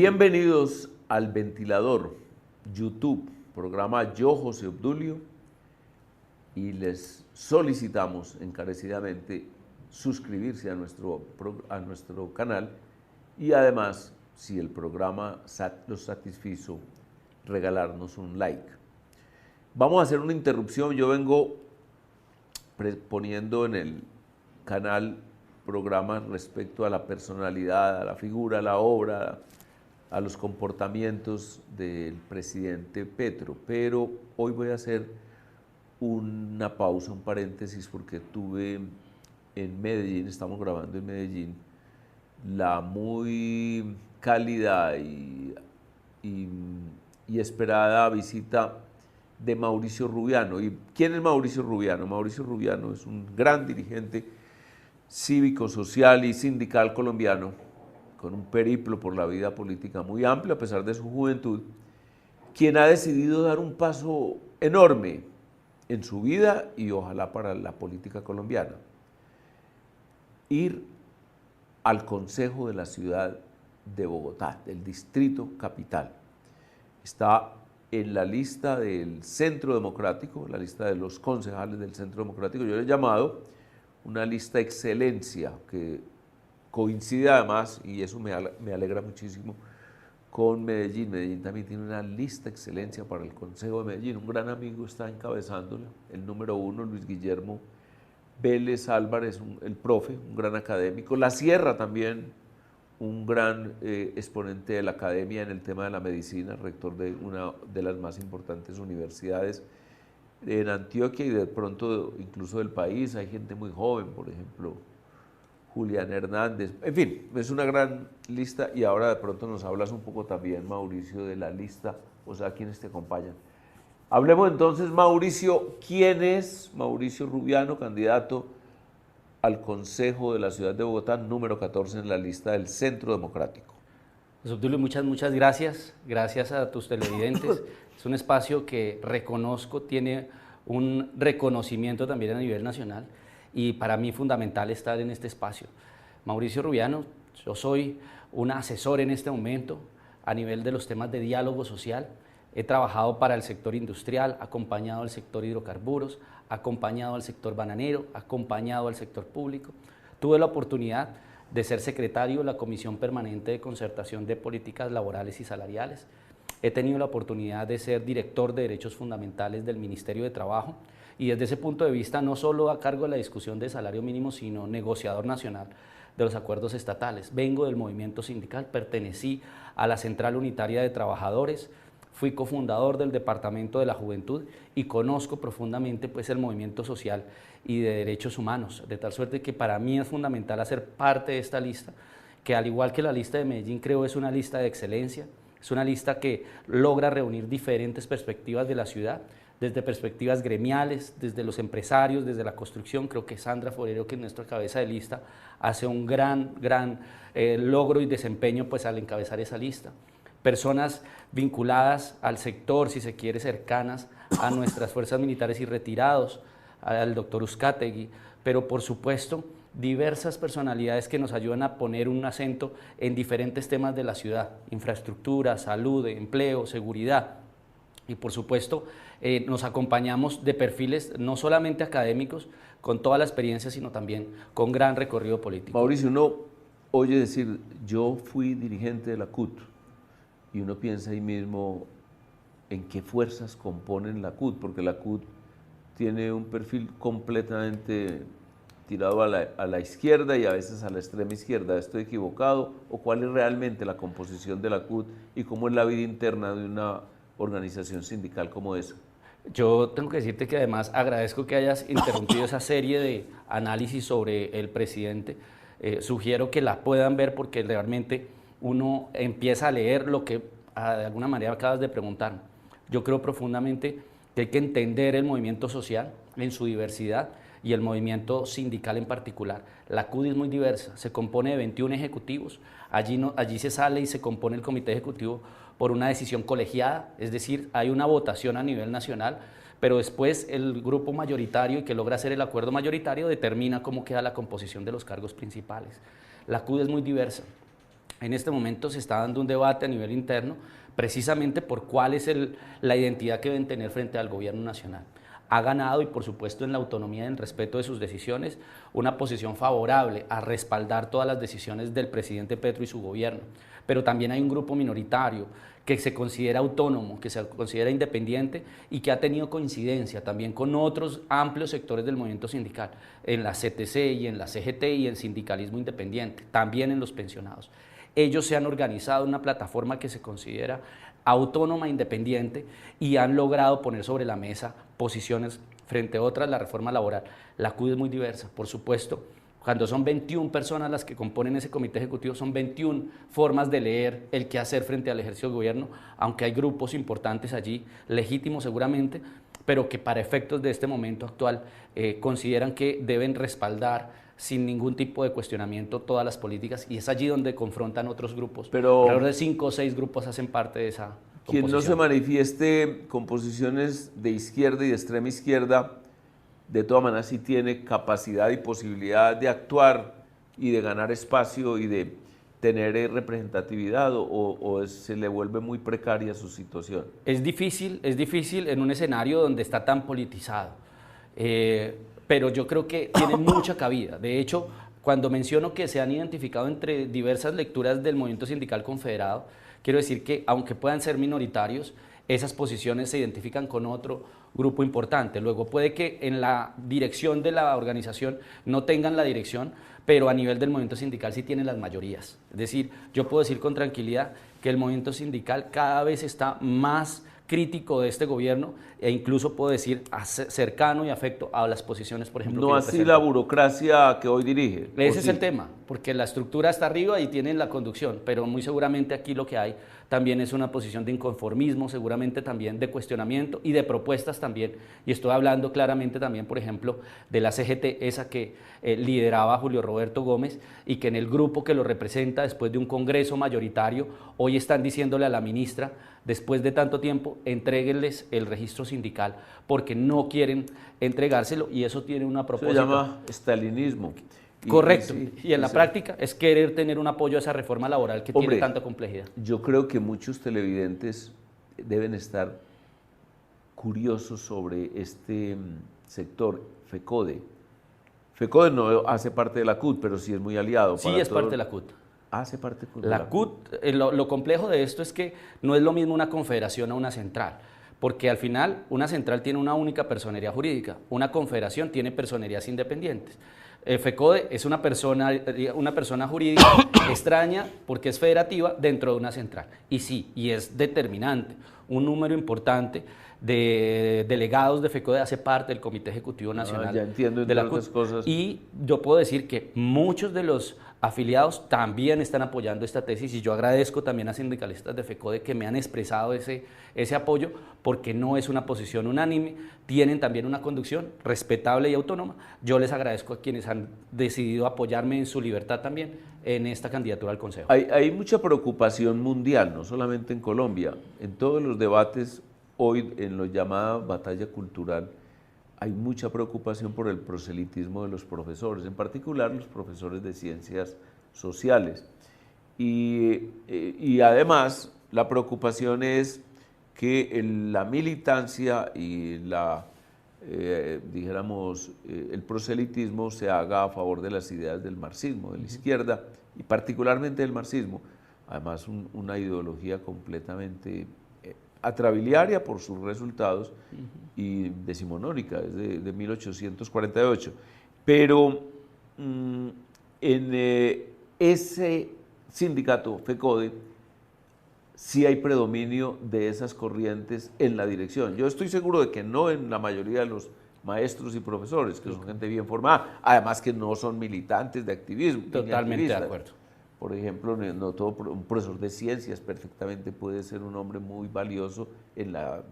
Bienvenidos al Ventilador YouTube, programa Yo, José Obdulio, y les solicitamos encarecidamente suscribirse a nuestro canal y además, si el programa los satisfizo, regalarnos un like. Vamos a hacer una interrupción. Yo vengo poniendo en el canal programas respecto a la personalidad, a la figura, a la obra, a los comportamientos del presidente Petro, pero hoy voy a hacer una pausa, un paréntesis, porque tuve en Medellín, estamos grabando en Medellín, la muy cálida y esperada visita de Mauricio Rubiano. ¿Y quién es Mauricio Rubiano? Mauricio Rubiano es un gran dirigente cívico, social y sindical colombiano, con un periplo por la vida política muy amplio a pesar de su juventud, quien ha decidido dar un paso enorme en su vida y ojalá para la política colombiana. Ir al Consejo de la Ciudad de Bogotá, del Distrito Capital. Está en la lista del Centro Democrático, la lista de los concejales del Centro Democrático. Yo le he llamado una lista excelencia que coincide además, y eso me alegra muchísimo, con Medellín. Medellín también tiene una lista excelencia para el Consejo de Medellín. Un gran amigo está encabezándola, el número 1, Luis Guillermo Vélez Álvarez, el profe, un gran académico. La Sierra también, un gran exponente de la academia en el tema de la medicina, rector de una de las más importantes universidades en Antioquia y de pronto incluso del país. Hay gente muy joven, por ejemplo, Julián Hernández. En fin, es una gran lista y ahora de pronto nos hablas un poco también, Mauricio, de la lista, o sea, quienes te acompañan. Hablemos entonces, Mauricio, ¿quién es Mauricio Rubiano, candidato al Consejo de la Ciudad de Bogotá, número 14 en la lista del Centro Democrático? Pues, Obdulio, muchas gracias. Gracias a tus televidentes. Es un espacio que reconozco, tiene un reconocimiento también a nivel nacional y para mí fundamental estar en este espacio. Mauricio Rubiano, yo soy un asesor en este momento a nivel de los temas de diálogo social. He trabajado para el sector industrial, acompañado al sector hidrocarburos, acompañado al sector bananero, acompañado al sector público. Tuve la oportunidad de ser secretario de la Comisión Permanente de Concertación de Políticas Laborales y Salariales. He tenido la oportunidad de ser director de Derechos Fundamentales del Ministerio de Trabajo y desde ese punto de vista no solo a cargo de la discusión de salario mínimo, sino negociador nacional de los acuerdos estatales. Vengo del movimiento sindical, pertenecí a la Central Unitaria de Trabajadores, fui cofundador del Departamento de la Juventud y conozco profundamente pues, el movimiento social y de derechos humanos, de tal suerte que para mí es fundamental hacer parte de esta lista, que al igual que la lista de Medellín creo es una lista de excelencia, es una lista que logra reunir diferentes perspectivas de la ciudad, desde perspectivas gremiales, desde los empresarios, desde la construcción. Creo que Sandra Forero, que es nuestra cabeza de lista, hace un gran logro y desempeño pues, al encabezar esa lista. Personas vinculadas al sector, si se quiere, cercanas a nuestras fuerzas militares y retirados, al doctor Uzcategui, pero por supuesto diversas personalidades que nos ayudan a poner un acento en diferentes temas de la ciudad: infraestructura, salud, empleo, seguridad. Y por supuesto nos acompañamos de perfiles no solamente académicos, con toda la experiencia, sino también con gran recorrido político. Mauricio, uno oye decir, yo fui dirigente de la CUT, y uno piensa ahí mismo en qué fuerzas componen la CUT, porque la CUT tiene un perfil completamente tirado a la izquierda y a veces a la extrema izquierda. ¿Estoy equivocado? ¿O cuál es realmente la composición de la CUT y cómo es la vida interna de una organización sindical como esa? Yo tengo que decirte que además agradezco que hayas interrumpido esa serie de análisis sobre el presidente. Sugiero que la puedan ver porque realmente uno empieza a leer lo que de alguna manera acabas de preguntar. Yo creo profundamente que hay que entender el movimiento social en su diversidad y el movimiento sindical en particular. La CUT es muy diversa, se compone de 21 ejecutivos, allí se sale y se compone el comité ejecutivo por una decisión colegiada, es decir, hay una votación a nivel nacional, pero después el grupo mayoritario y que logra hacer el acuerdo mayoritario determina cómo queda la composición de los cargos principales. La CUT es muy diversa. En este momento se está dando un debate a nivel interno precisamente por cuál es la identidad que deben tener frente al gobierno nacional. Ha ganado, y por supuesto en la autonomía y en respeto de sus decisiones, una posición favorable a respaldar todas las decisiones del presidente Petro y su gobierno. Pero también hay un grupo minoritario que se considera autónomo, que se considera independiente y que ha tenido coincidencia también con otros amplios sectores del movimiento sindical, en la CTC y en la CGT y en sindicalismo independiente, también en los pensionados. Ellos se han organizado en una plataforma que se considera autónoma, independiente, y han logrado poner sobre la mesa posiciones frente a otras, la reforma laboral. La CUT es muy diversa, por supuesto. Cuando son 21 personas las que componen ese comité ejecutivo, son 21 formas de leer el quehacer frente al ejercicio del gobierno, aunque hay grupos importantes allí, legítimos seguramente, pero que para efectos de este momento actual consideran que deben respaldar sin ningún tipo de cuestionamiento todas las políticas, y es allí donde confrontan otros grupos. Pero alrededor de 5 o 6 grupos hacen parte de esa composición. Quien no se manifieste con posiciones de izquierda y de extrema izquierda, de todas maneras sí tiene capacidad y posibilidad de actuar y de ganar espacio y de tener representatividad, o se le vuelve muy precaria su situación. Es difícil en un escenario donde está tan politizado. Pero yo creo que tiene mucha cabida. De hecho, cuando menciono que se han identificado entre diversas lecturas del movimiento sindical confederado, quiero decir que aunque puedan ser minoritarios, esas posiciones se identifican con otro grupo importante. Luego puede que en la dirección de la organización no tengan la dirección, pero a nivel del movimiento sindical sí tienen las mayorías. Es decir, yo puedo decir con tranquilidad que el movimiento sindical cada vez está más crítico de este gobierno, e incluso puedo decir cercano y afecto a las posiciones, por ejemplo. No así la burocracia que hoy dirige. Ese es el tema, porque la estructura está arriba y tienen la conducción, pero muy seguramente aquí lo que hay también es una posición de inconformismo, seguramente también de cuestionamiento y de propuestas también, y estoy hablando claramente también, por ejemplo, de la CGT, esa que lideraba Julio Roberto Gómez, y que en el grupo que lo representa después de un congreso mayoritario, hoy están diciéndole a la ministra, después de tanto tiempo, entréguenles el registro sindical, porque no quieren entregárselo, y eso tiene una propósito. Se llama estalinismo. Correcto, y en la práctica es querer tener un apoyo a esa reforma laboral que tiene tanta complejidad. Yo creo que muchos televidentes deben estar curiosos sobre este sector, FECODE. FECODE no hace parte de la CUT, pero sí es muy aliado. Sí, es parte de la CUT. Hace parte de la CUT. Lo complejo de esto es que no es lo mismo una confederación a una central, porque al final una central tiene una única personería jurídica, una confederación tiene personerías independientes. FECODE es una persona jurídica extraña porque es federativa dentro de una central. Y sí, y es determinante. Un número importante de delegados de FECODE hace parte del Comité Ejecutivo Nacional. Ya entiendo, de la CUT. Cosas. Y yo puedo decir que muchos de los afiliados también están apoyando esta tesis, y yo agradezco también a sindicalistas de FECODE que me han expresado ese apoyo, porque no es una posición unánime, tienen también una conducción respetable y autónoma. Yo les agradezco a quienes han decidido apoyarme en su libertad también en esta candidatura al Consejo. Hay mucha preocupación mundial, no solamente en Colombia, en todos los debates hoy en lo llamada batalla cultural. Hay mucha preocupación por el proselitismo de los profesores, en particular los profesores de ciencias sociales. Y además la preocupación es que la militancia y el proselitismo se haga a favor de las ideas del marxismo, de la izquierda, y particularmente del marxismo. Además, una ideología completamente atrabiliaria por sus resultados y decimonónica, es de 1848. Pero en ese sindicato FECODE sí hay predominio de esas corrientes en la dirección. Yo estoy seguro de que no en la mayoría de los maestros y profesores, que son gente bien formada, además que no son militantes de activismo. Totalmente de acuerdo. Por ejemplo, no todo un profesor de ciencias perfectamente puede ser un hombre muy valioso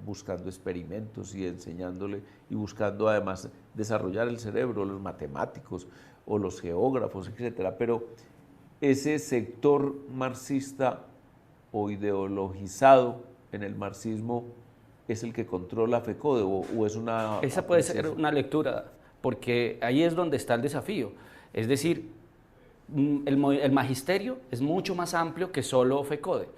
buscando experimentos y enseñándole, y buscando además desarrollar el cerebro, los matemáticos o los geógrafos, etcétera. Pero ese sector marxista o ideologizado en el marxismo es el que controla FECODE, o es una... Esa puede ser una lectura, porque ahí es donde está el desafío. Es decir, El magisterio es mucho más amplio que solo FECODE.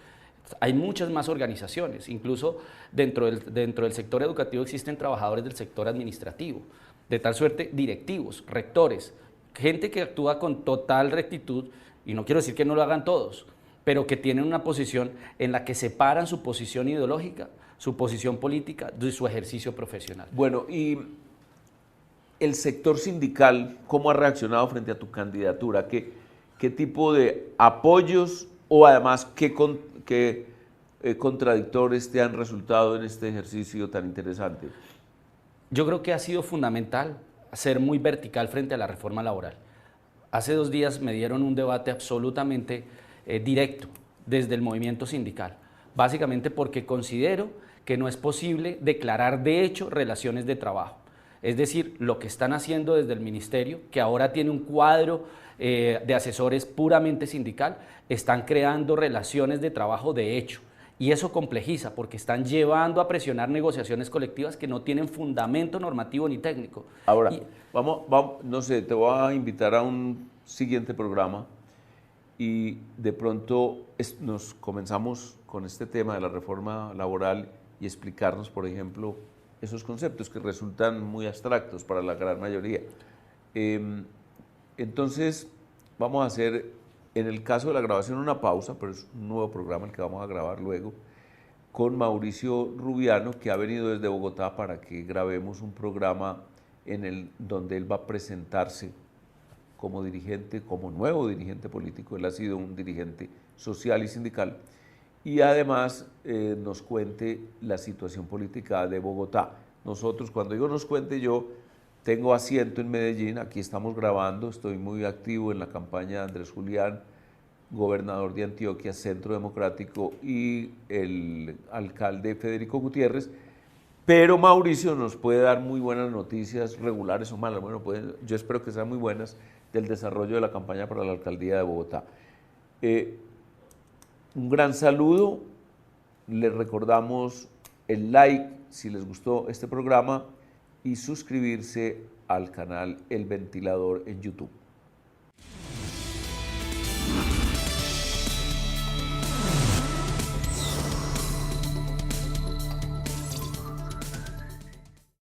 Hay muchas más organizaciones, incluso dentro del sector educativo existen trabajadores del sector administrativo, de tal suerte directivos, rectores, gente que actúa con total rectitud, y no quiero decir que no lo hagan todos, pero que tienen una posición en la que separan su posición ideológica, su posición política de su ejercicio profesional. Bueno, y el sector sindical, ¿cómo ha reaccionado frente a tu candidatura? ¿Qué tipo de apoyos o además qué contradictores te han resultado en este ejercicio tan interesante? Yo creo que ha sido fundamental ser muy vertical frente a la reforma laboral. Hace 2 días me dieron un debate absolutamente directo desde el movimiento sindical, básicamente porque considero que no es posible declarar de hecho relaciones de trabajo. Es decir, lo que están haciendo desde el ministerio, que ahora tiene un cuadro de asesores puramente sindical, están creando relaciones de trabajo de hecho. Y eso complejiza porque están llevando a presionar negociaciones colectivas que no tienen fundamento normativo ni técnico. Ahora, vamos, no sé, te voy a invitar a un siguiente programa y de pronto nos comenzamos con este tema de la reforma laboral y explicarnos, por ejemplo, esos conceptos que resultan muy abstractos para la gran mayoría. Entonces, vamos a hacer, en el caso de la grabación, una pausa, pero es un nuevo programa el que vamos a grabar luego, con Mauricio Rubiano, que ha venido desde Bogotá para que grabemos un programa donde él va a presentarse como dirigente, como nuevo dirigente político. Él ha sido un dirigente social y sindical, y además nos cuente la situación política de Bogotá. Nosotros, cuando digo nos cuente, yo tengo asiento en Medellín, aquí estamos grabando, estoy muy activo en la campaña de Andrés Julián, gobernador de Antioquia, Centro Democrático, y el alcalde Federico Gutiérrez, pero Mauricio nos puede dar muy buenas noticias, regulares o malas, bueno, yo espero que sean muy buenas, del desarrollo de la campaña para la alcaldía de Bogotá. Un gran saludo, les recordamos el like si les gustó este programa y suscribirse al canal El Ventilador en YouTube.